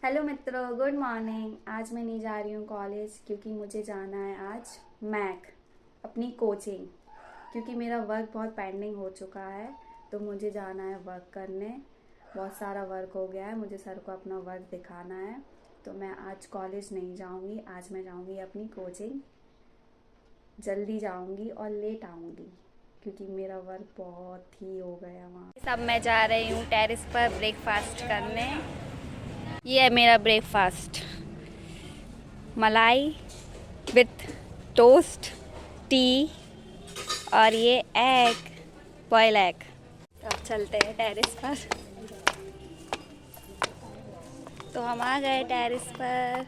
Hello मित्रों, good morning. आज मैं नहीं जा रही हूँ कॉलेज क्योंकि मुझे जाना है आज मैक अपनी कोचिंग। क्योंकि मेरा वर्क बहुत पेंडिंग हो चुका है तो मुझे जाना है वर्क करने। बहुत सारा वर्क हो गया है, मुझे सर को अपना वर्क दिखाना है। तो मैं आज कॉलेज नहीं जाऊँगी, आज मैं जाऊँगी अपनी कोचिंग। जल्दी जाऊँगी और लेट आऊँगी क्योंकि मेरा वर्क बहुत ही हो गया वहाँ। सब मैं जा रही हूँ टेरेस पर ब्रेकफास्ट करने। ये है मेरा ब्रेकफास्ट, मलाई विथ टोस्ट, टी और ये एग, बॉयल एग। तो अब चलते हैं टेरेस पर। तो हम आ गए टेरेस पर,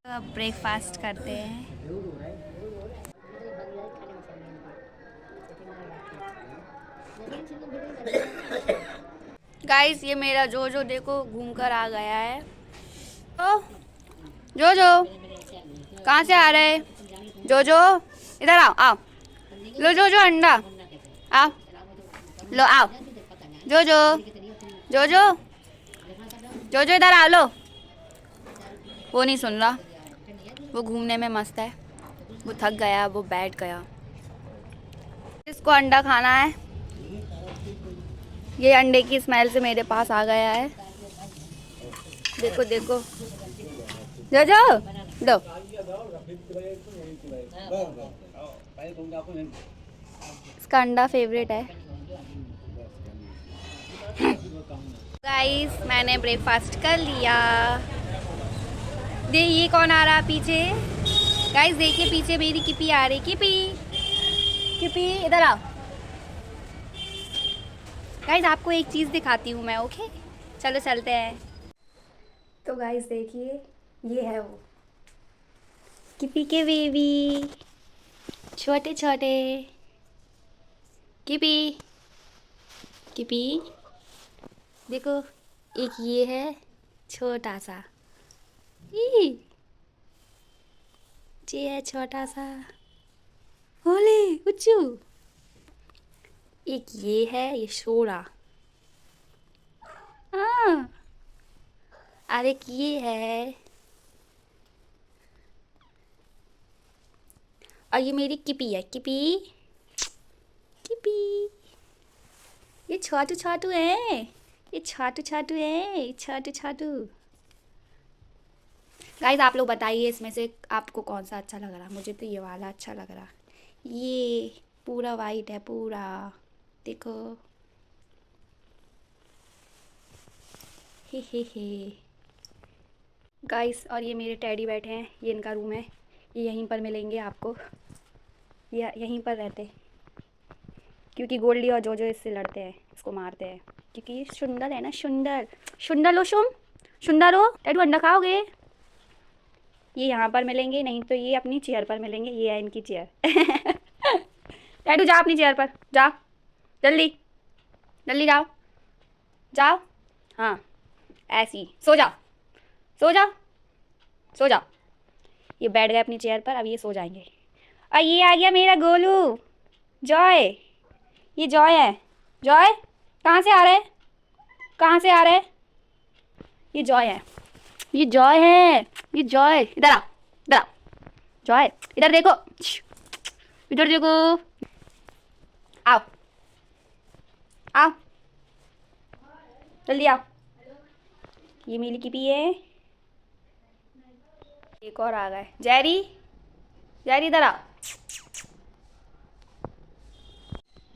अब ब्रेकफास्ट करते हैं। गाइस, ये मेरा जोजो देखो घूम कर आ गया है। ओ जोजो, कहाँ से आ रहे? जोजो इधर आओ, आओ लो जोजो अंडा, आओ लो, आओ जोजो, जोजो, जोजो इधर आ लो। वो नहीं सुन रहा, वो घूमने में मस्त है, वो थक गया, वो बैठ गया। इसको अंडा खाना है। ये अंडे की स्मेल से मेरे पास आ गया है। देखो देखो, जोजो लो। इसका अंडा फेवरेट है। गाइस, मैंने ब्रेकफास्ट कर लिया। दे ये कौन आ रहा पीछे? गाइस देखिए, पीछे मेरी किपी आ रही। किपी, किपी इधर आओ। गाइस आपको एक चीज़ दिखाती हूँ मैं, ओके? चलो चलते हैं। तो गाइस देखिए, ये है वो किपी के बेबी, छोटे छोटे। किपी, किपी देखो, एक ये है छोटा सा, ये है छोटा सा होले उच्चू। एक ये है, ये शोरा। हाँ, और एक ये है, और ये मेरी किपी है। किपी, किपी, ये छोटू छोटू है, ये छोटू छोटू है, छोटू छोटू। गाइस आप लोग बताइए इसमें से आपको कौन सा अच्छा लग रहा? मुझे तो ये वाला अच्छा लग रहा। ये पूरा वाइट है, पूरा देखो। हे गाइस, और ये मेरे टैडी बैठे हैं, ये इनका रूम है। ये यहीं पर मिलेंगे आपको, ये यहीं पर रहते, क्योंकि गोल्डी और जोजो इससे लड़ते हैं, इसको मारते हैं, क्योंकि ये सुंदर है ना। सुंदर सुंदर लो, सुंदर हो। टैडू अंडा खाओगे? ये यहाँ पर मिलेंगे, नहीं तो ये अपनी चेयर पर मिलेंगे। ये है इनकी चेयर। टैडू जा अपनी चेयर पर, जा जल्दी, जल्दी जाओ, जाओ। हाँ ऐसी सो जाओ, सो जाओ, सो जाओ। ये बैठ गए अपनी चेयर पर, अब ये सो जाएंगे। और ये आ गया मेरा गोलू, जॉय। ये जॉय है। जॉय कहाँ से आ रहे? कहाँ से आ रहे? ये जॉय है, ये जॉय है, ये जॉय। इधर आओ, इधर आओ जॉय, इधर देखो, इधर देखो, आओ आओ, जल्दी आओ। ये मेरी किपी है। एक और आ गए, जेरी, जेरी इधर आओ।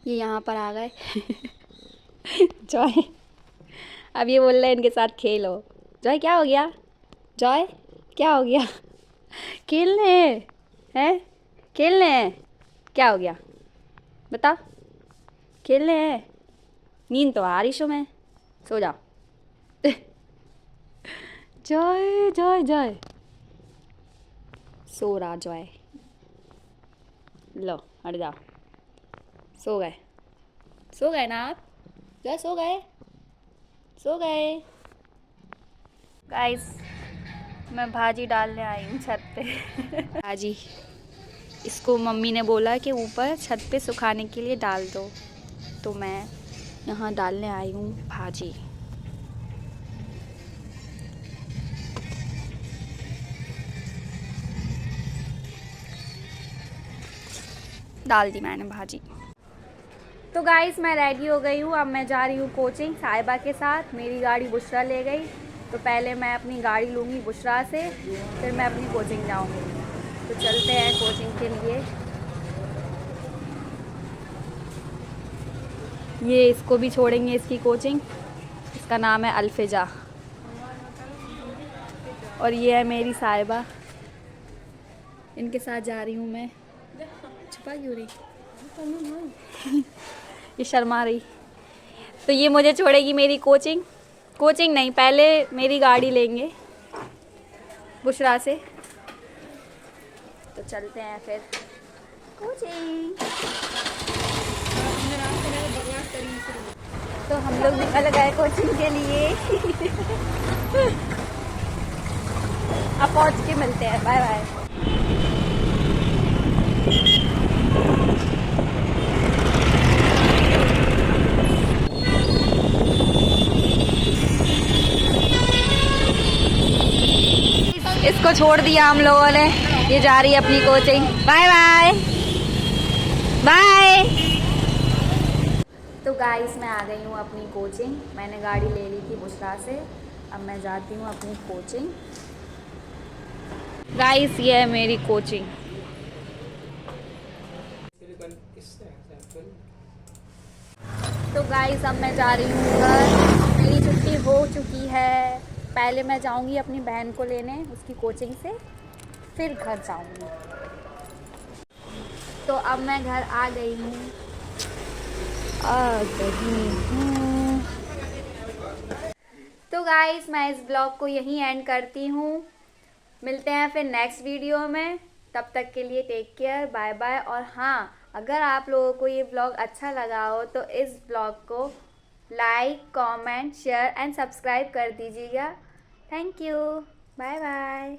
ये यहाँ पर आ गए। जॉय, अब ये बोल रहे हैं इनके साथ खेलो। जॉय क्या हो गया? जॉय क्या हो गया? खेलने हैं, खेलने हैं। क्या हो गया बता? खेलने हैं। नींद तो आ रही शो में, सो जाओ। जॉय जॉय जॉय, सो रहा जॉय। लो हट जाओ, सो गए, सो गए ना आप? जॉय सो गए, सो गए। गाइस, मैं भाजी डालने आई हूँ छत पे। भाजी, इसको मम्मी ने बोला कि ऊपर छत पे सुखाने के लिए डाल दो, तो मैं यहाँ डालने आई हूँ भाजी। डाल दी मैंने भाजी। तो गाइस मैं रेडी हो गई हूँ, अब मैं जा रही हूँ कोचिंग साहिबा के साथ। मेरी गाड़ी बुशरा ले गई, तो पहले मैं अपनी गाड़ी लूँगी बुशरा से, फिर मैं अपनी कोचिंग जाऊँगी। तो चलते हैं कोचिंग के लिए। ये इसको भी छोड़ेंगे, इसकी कोचिंग, इसका नाम है अल्फिजा। और ये है मेरी साहिबा, इनके साथ जा रही हूँ मैं। छुपा क्यों रही? ये शर्मा रही। तो ये मुझे छोड़ेगी मेरी कोचिंग नहीं, पहले मेरी गाड़ी लेंगे बुशरा से। तो चलते हैं फिर कोचिंग। तो हम लोग निकल गए कोचिंग के लिए। अब पहुंच के मिलते हैं, बाय बाय। इसको छोड़ दिया हम लोगों ने, ये जा रही है अपनी कोचिंग। Bye bye bye. तो गाइस मैं आ गई हूँ अपनी कोचिंग, मैंने गाड़ी ले ली थी बुशरा से, अब मैं जाती हूँ अपनी कोचिंग। गाइस ये है मेरी कोचिंग। तो गाइस अब मैं जा रही हूँ घर, मेरी छुट्टी हो चुकी है। पहले मैं जाऊँगी अपनी बहन को लेने उसकी कोचिंग से, फिर घर जाऊँगी। तो अब मैं घर आ गई हूँ। तो गाइस मैं इस ब्लॉग को यहीं एंड करती हूँ। मिलते हैं फिर नेक्स्ट वीडियो में, तब तक के लिए टेक केयर, बाय बाय। और हाँ, अगर आप लोगों को ये ब्लॉग अच्छा लगा हो तो इस ब्लॉग को like, comment, share and subscribe कर दीजिएगा। Thank you, bye bye.